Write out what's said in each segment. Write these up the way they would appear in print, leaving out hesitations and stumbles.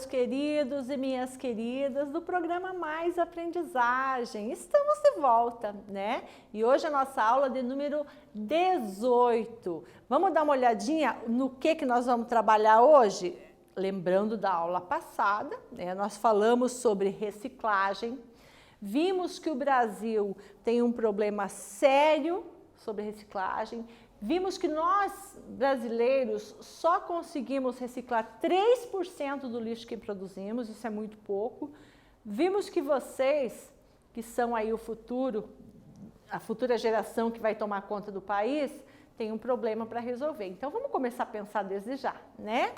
queridos e minhas queridas do programa Mais Aprendizagem. Estamos de volta, né? E hoje a nossa aula de número 18. Vamos dar uma olhadinha no que nós vamos trabalhar hoje? Lembrando da aula passada, né? Nós falamos sobre reciclagem. Vimos que o Brasil tem um problema sério sobre reciclagem. Vimos que nós, brasileiros, só conseguimos reciclar 3% do lixo que produzimos, isso é muito pouco. Vimos que vocês, que são aí o futuro, a futura geração que vai tomar conta do país, tem um problema para resolver. Então, vamos começar a pensar desde já, né?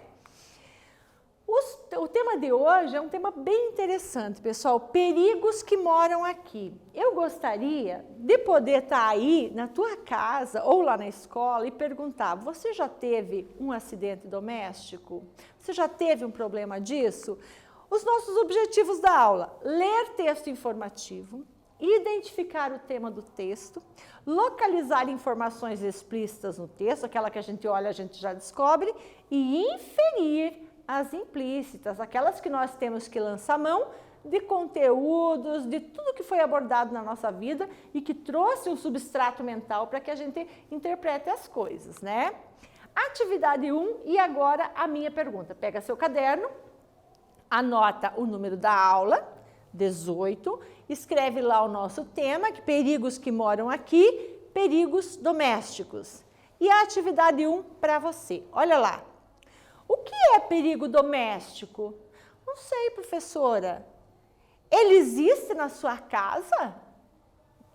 O tema de hoje é um tema bem interessante, pessoal, perigos que moram aqui. Eu gostaria de poder estar aí na tua casa ou lá na escola e perguntar, você já teve um acidente doméstico? Você já teve um problema disso? Os nossos objetivos da aula, ler texto informativo, identificar o tema do texto, localizar informações explícitas no texto, aquela que a gente olha, a gente já descobre, e inferir as implícitas, aquelas que nós temos que lançar mão de conteúdos, de tudo que foi abordado na nossa vida e que trouxe um substrato mental para que a gente interprete as coisas, né? Atividade 1, e agora a minha pergunta. Pega seu caderno, anota o número da aula, 18, escreve lá o nosso tema, que perigos que moram aqui, perigos domésticos. E a atividade 1 para você. Olha lá. O que é perigo doméstico? Não sei, professora. Ele existe na sua casa?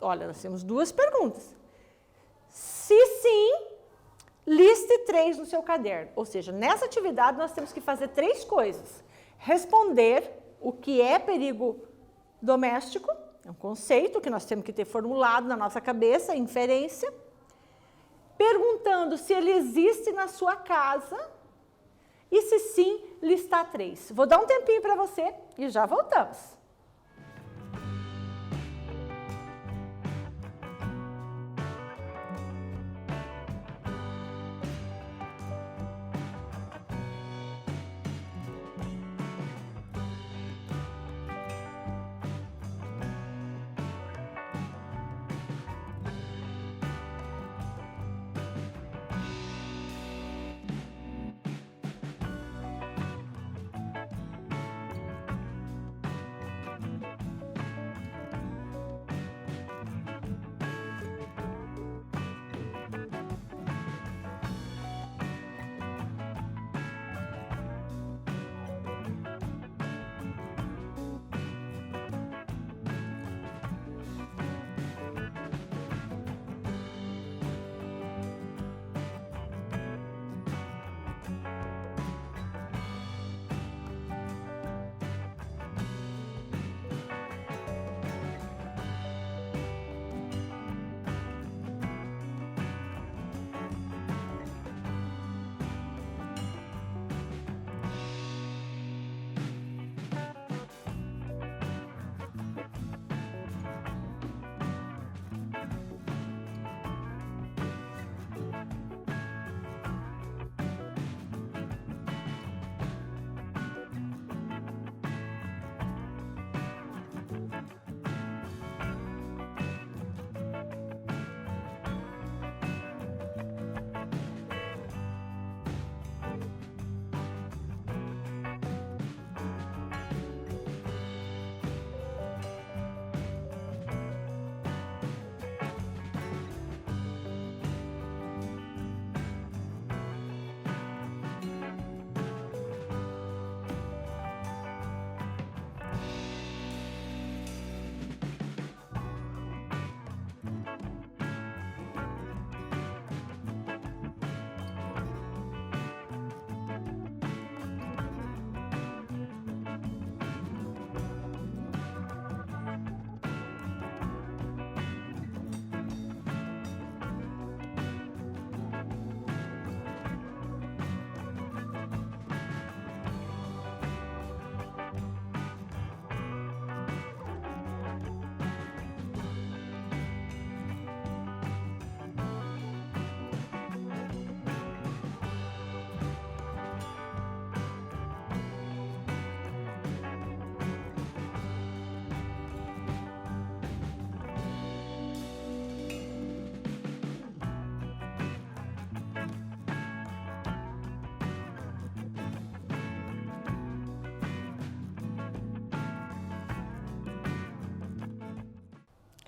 Olha, nós temos duas perguntas. Se sim, liste 3 no seu caderno. Ou seja, nessa atividade nós temos que fazer 3 coisas. Responder o que é perigo doméstico, é um conceito que nós temos que ter formulado na nossa cabeça, inferência. Perguntando se ele existe na sua casa. E se sim, listar 3. Vou dar um tempinho para você e já voltamos.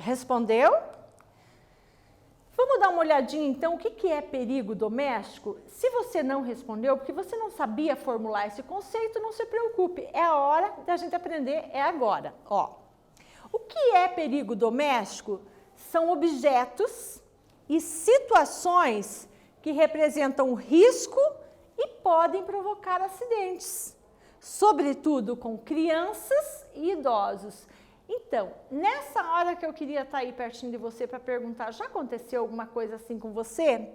Respondeu? Vamos dar uma olhadinha então o que é perigo doméstico? Se você não respondeu, porque você não sabia formular esse conceito, não se preocupe, é a hora da gente aprender, é agora. Ó, o que é perigo doméstico? São objetos e situações que representam risco e podem provocar acidentes, sobretudo com crianças e idosos. Então, nessa hora que eu queria estar aí pertinho de você para perguntar, já aconteceu alguma coisa assim com você?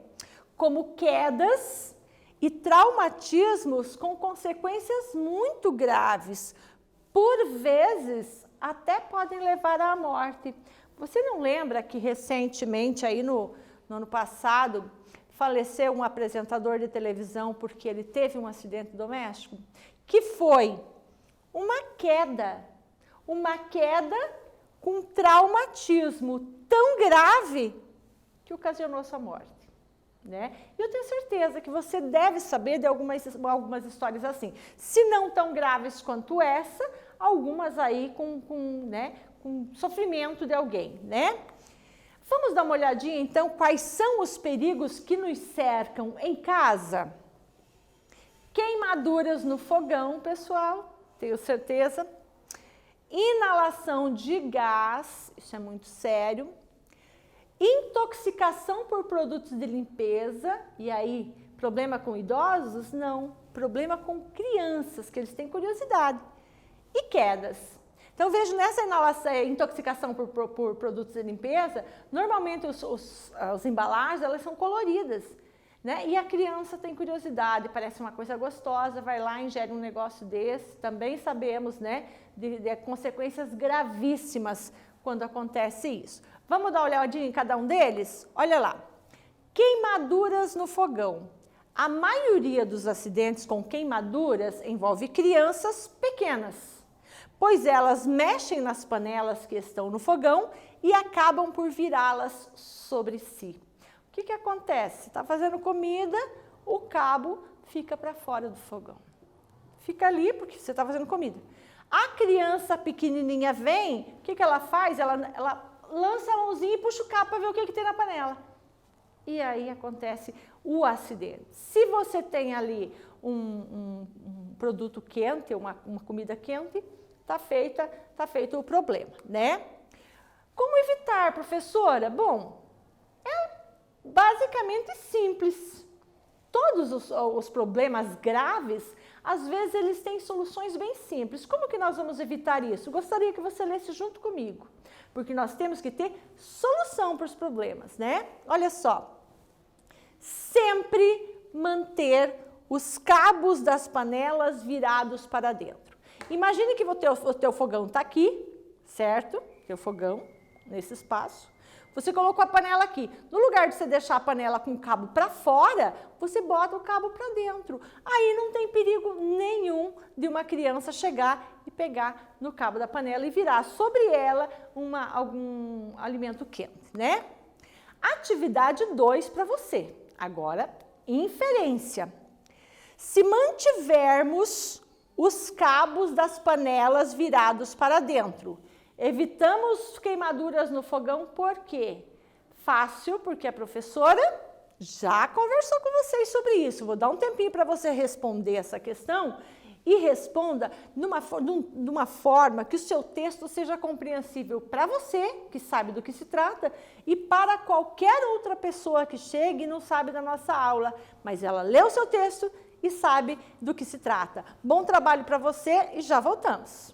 Como quedas e traumatismos com consequências muito graves, por vezes até podem levar à morte. Você não lembra que recentemente, aí no ano passado, faleceu um apresentador de televisão porque ele teve um acidente doméstico? Que foi uma queda com traumatismo tão grave que ocasionou sua morte, né? E eu tenho certeza que você deve saber de algumas histórias assim, se não tão graves quanto essa, algumas aí com sofrimento de alguém, né? Vamos dar uma olhadinha então quais são os perigos que nos cercam em casa? Queimaduras no fogão, pessoal, tenho certeza. Inalação de gás, isso é muito sério. Intoxicação por produtos de limpeza, e aí, problema com idosos? Não, problema com crianças, que eles têm curiosidade. E quedas. Então, vejo nessa intoxicação por produtos de limpeza, normalmente as embalagens, elas são coloridas, né? E a criança tem curiosidade, parece uma coisa gostosa, vai lá, ingere um negócio desse. Também sabemos, né, de consequências gravíssimas quando acontece isso. Vamos dar uma olhadinha em cada um deles? Olha lá. Queimaduras no fogão. A maioria dos acidentes com queimaduras envolve crianças pequenas, pois elas mexem nas panelas que estão no fogão e acabam por virá-las sobre si. O que acontece? Está fazendo comida, o cabo fica para fora do fogão. Fica ali porque você está fazendo comida. A criança pequenininha vem, o que ela faz? Ela lança a mãozinha e puxa o cabo para ver o que tem na panela. E aí acontece o acidente. Se você tem ali um produto quente, uma comida quente, tá feito o problema, né? Como evitar, professora? Bom, é basicamente simples. Todos os problemas graves, às vezes eles têm soluções bem simples. Como que nós vamos evitar isso? Gostaria que você lesse junto comigo, porque nós temos que ter solução para os problemas, né? Olha só, sempre manter os cabos das panelas virados para dentro. Imagine que o teu fogão está aqui, certo? Teu fogão, nesse espaço. Você colocou a panela aqui. No lugar de você deixar a panela com o cabo para fora, você bota o cabo para dentro. Aí não tem perigo nenhum de uma criança chegar e pegar no cabo da panela e virar sobre ela algum alimento quente, né? Atividade 2 para você. Agora, inferência. Se mantivermos os cabos das panelas virados para dentro, evitamos queimaduras no fogão, por quê? Fácil, porque a professora já conversou com vocês sobre isso. Vou dar um tempinho para você responder essa questão e responda de uma forma que o seu texto seja compreensível para você, que sabe do que se trata, e para qualquer outra pessoa que chegue e não sabe da nossa aula, mas ela lê o seu texto e sabe do que se trata. Bom trabalho para você e já voltamos.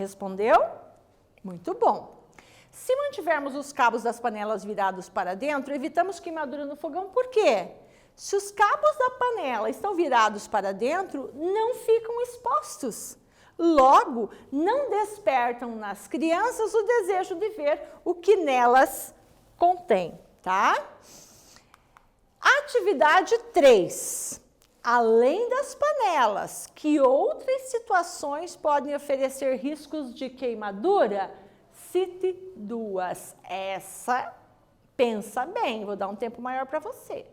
respondeu? Muito bom. Se mantivermos os cabos das panelas virados para dentro, evitamos queimadura no fogão. Por quê? Se os cabos da panela estão virados para dentro, não ficam expostos. Logo, não despertam nas crianças o desejo de ver o que nelas contém, tá? Atividade 3. Além das panelas, que outras situações podem oferecer riscos de queimadura? Cite 2. Essa, pensa bem, vou dar um tempo maior para você.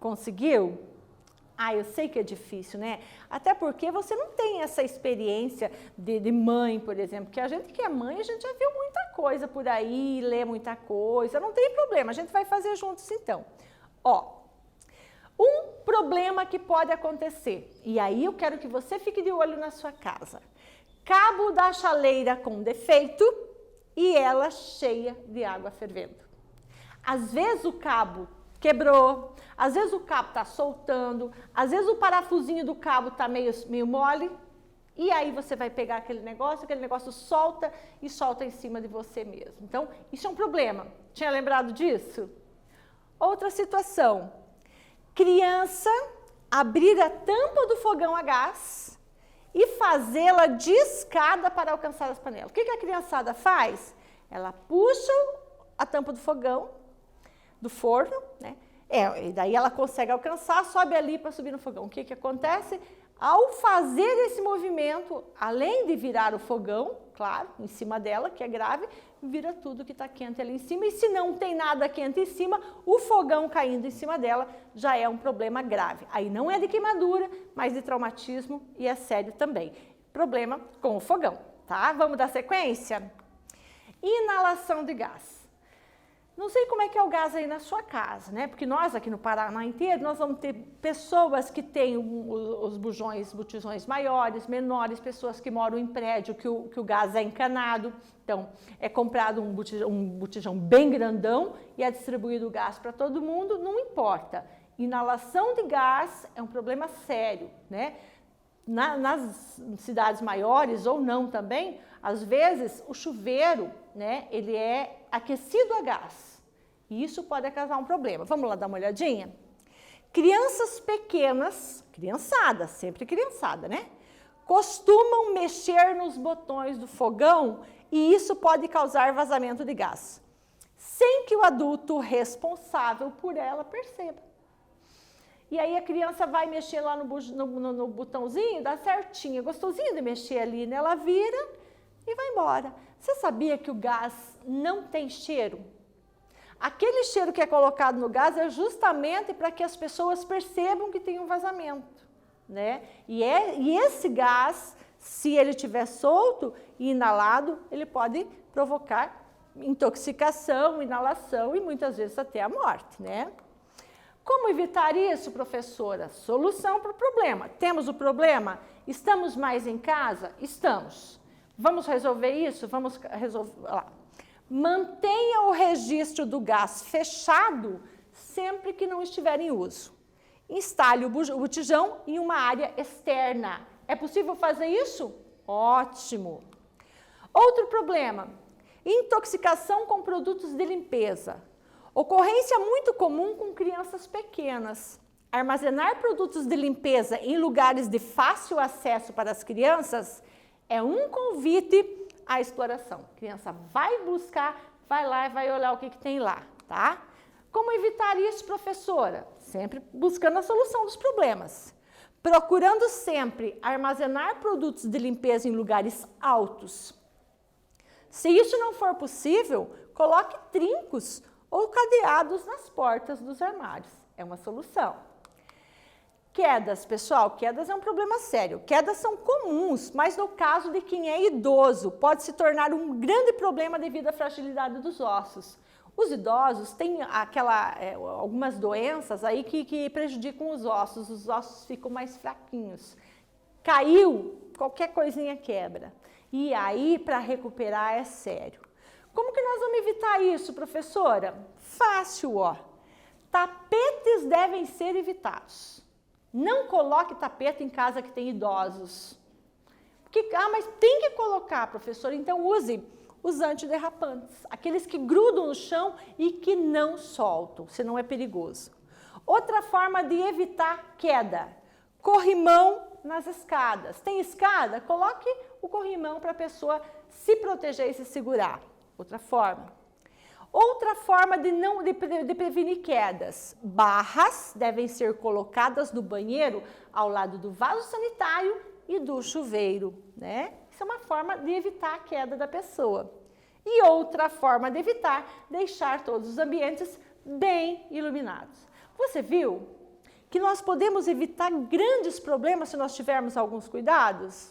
Conseguiu? Ah, eu sei que é difícil, né? Até porque você não tem essa experiência de mãe, por exemplo, que a gente que é mãe, a gente já viu muita coisa por aí, lê muita coisa, não tem problema, a gente vai fazer juntos então. Ó, um problema que pode acontecer, e aí eu quero que você fique de olho na sua casa. Cabo da chaleira com defeito e ela cheia de água fervendo. Às vezes o cabo quebrou, às vezes o cabo está soltando, às vezes o parafusinho do cabo está meio mole, e aí você vai pegar aquele negócio solta e solta em cima de você mesmo. Então, isso é um problema. Tinha lembrado disso? Outra situação, criança abrir a tampa do fogão a gás e fazê-la de escada para alcançar as panelas. O que a criançada faz? Ela puxa a tampa do fogão, do forno, né? E daí ela consegue alcançar, sobe ali para subir no fogão. O que acontece? Ao fazer esse movimento, além de virar o fogão, claro, em cima dela, que é grave, vira tudo que está quente ali em cima. E se não tem nada quente em cima, o fogão caindo em cima dela já é um problema grave. Aí não é de queimadura, mas de traumatismo e é sério também. Problema com o fogão, tá? Vamos dar sequência? Inalação de gás. Não sei como é que é o gás aí na sua casa, né? Porque nós aqui no Paraná inteiro, nós vamos ter pessoas que têm os botijões maiores, menores, pessoas que moram em prédio, que o gás é encanado. Então, é comprado um botijão bem grandão e é distribuído o gás para todo mundo, não importa. Inalação de gás é um problema sério, né? Nas cidades maiores ou não também, às vezes o chuveiro, né, ele é aquecido a gás. E isso pode causar um problema. Vamos lá dar uma olhadinha? Crianças pequenas, criançada, sempre criançada, né? Costumam mexer nos botões do fogão e isso pode causar vazamento de gás, sem que o adulto responsável por ela perceba. E aí a criança vai mexer lá no botãozinho, dá certinho, é gostosinho de mexer ali, né? Ela vira e vai embora. Você sabia que o gás não tem cheiro? Aquele cheiro que é colocado no gás é justamente para que as pessoas percebam que tem um vazamento, né? E esse gás, se ele estiver solto e inalado, ele pode provocar intoxicação, inalação e muitas vezes até a morte, né? Como evitar isso, professora? Solução para o problema. Temos o problema? Estamos mais em casa? Estamos. Vamos resolver isso? Vamos resolver lá. Mantenha o registro do gás fechado sempre que não estiver em uso. Instale o botijão em uma área externa. É possível fazer isso? Ótimo. Outro problema, intoxicação com produtos de limpeza. Ocorrência muito comum com crianças pequenas. Armazenar produtos de limpeza em lugares de fácil acesso para as crianças é um convite à exploração. A criança vai buscar, vai lá e vai olhar o que tem lá, tá? Como evitar isso, professora? Sempre buscando a solução dos problemas. Procurando sempre armazenar produtos de limpeza em lugares altos. Se isso não for possível, coloque trincos ou cadeados nas portas dos armários. É uma solução. Quedas, pessoal, quedas é um problema sério. Quedas são comuns, mas no caso de quem é idoso, pode se tornar um grande problema devido à fragilidade dos ossos. Os idosos têm algumas doenças aí que prejudicam os ossos ficam mais fraquinhos. Caiu, qualquer coisinha quebra. E aí, para recuperar, é sério. Como que nós vamos evitar isso, professora? Fácil, ó. Tapetes devem ser evitados. Não coloque tapete em casa que tem idosos. Mas tem que colocar, professora, então use os antiderrapantes, aqueles que grudam no chão e que não soltam, senão é perigoso. Outra forma de evitar queda, corrimão nas escadas. Tem escada? Coloque o corrimão para a pessoa se proteger e se segurar. Outra forma. Outra forma de prevenir quedas. Barras devem ser colocadas no banheiro ao lado do vaso sanitário e do chuveiro, né? Isso é uma forma de evitar a queda da pessoa. E outra forma de evitar, deixar todos os ambientes bem iluminados. Você viu que nós podemos evitar grandes problemas se nós tivermos alguns cuidados?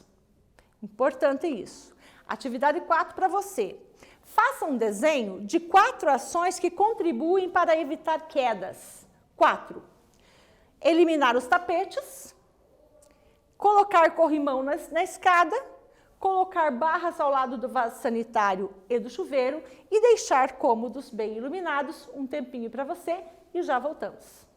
Importante isso. Atividade 4 para você. Faça um desenho de 4 ações que contribuem para evitar quedas. 4. Eliminar os tapetes, colocar corrimão na escada, colocar barras ao lado do vaso sanitário e do chuveiro e deixar cômodos bem iluminados. Um tempinho para você e já voltamos.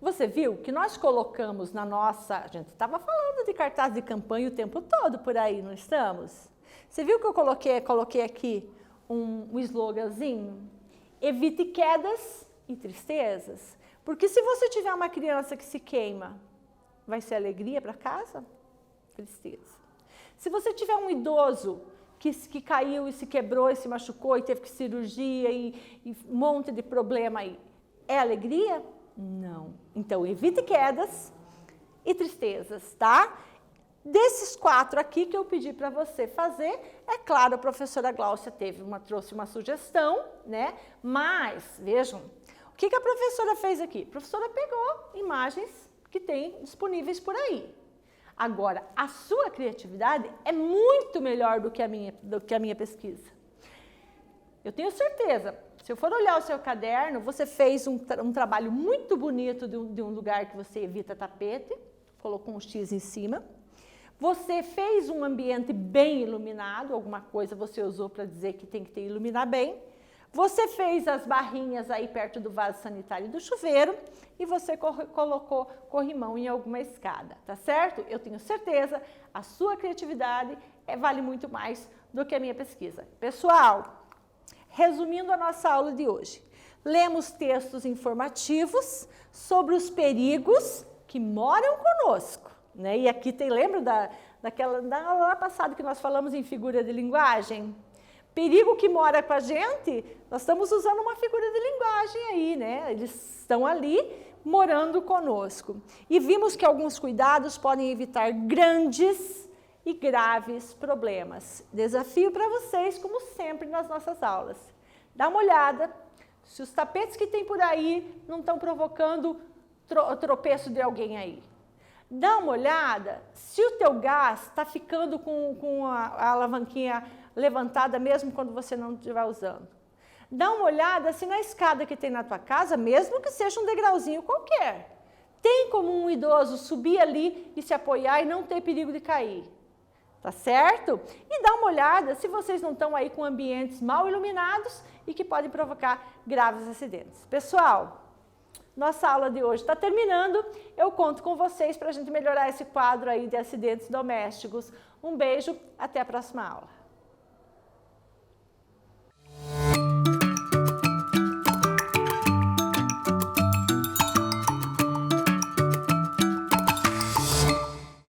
Você viu que nós colocamos na nossa... A gente estava falando de cartaz de campanha o tempo todo por aí, não estamos? Você viu que eu coloquei aqui um sloganzinho? Evite quedas e tristezas. Porque se você tiver uma criança que se queima, vai ser alegria para casa? Tristeza. Se você tiver um idoso que caiu e se quebrou e se machucou e teve que cirurgia e um monte de problema aí, é alegria? Não. Então, evite quedas e tristezas, tá? Desses 4 aqui que eu pedi para você fazer, é claro, a professora Gláucia trouxe uma sugestão, né? Mas, vejam, o que a professora fez aqui? A professora pegou imagens que tem disponíveis por aí. Agora, a sua criatividade é muito melhor do que a minha pesquisa. Eu tenho certeza, se eu for olhar o seu caderno, você fez um trabalho muito bonito de um lugar que você evita tapete, colocou um X em cima. Você fez um ambiente bem iluminado, alguma coisa você usou para dizer que tem que iluminar bem. Você fez as barrinhas aí perto do vaso sanitário e do chuveiro e você colocou corrimão em alguma escada, tá certo? Eu tenho certeza, a sua criatividade vale muito mais do que a minha pesquisa. Pessoal, resumindo a nossa aula de hoje, lemos textos informativos sobre os perigos que moram conosco, né? E aqui lembra da aula passada que nós falamos em figura de linguagem? Perigo que mora com a gente, nós estamos usando uma figura de linguagem aí, né? Eles estão ali morando conosco. E vimos que alguns cuidados podem evitar grandes e graves problemas. Desafio para vocês, como sempre nas nossas aulas. Dá uma olhada se os tapetes que tem por aí não estão provocando tropeço de alguém aí. Dá uma olhada se o teu gás está ficando com a alavanquinha levantada mesmo quando você não estiver usando. Dá uma olhada se na escada que tem na tua casa, mesmo que seja um degrauzinho qualquer, tem como um idoso subir ali e se apoiar e não ter perigo de cair. Tá certo? E dá uma olhada se vocês não estão aí com ambientes mal iluminados e que podem provocar graves acidentes. Pessoal, nossa aula de hoje está terminando. Eu conto com vocês para a gente melhorar esse quadro aí de acidentes domésticos. Um beijo, até a próxima aula.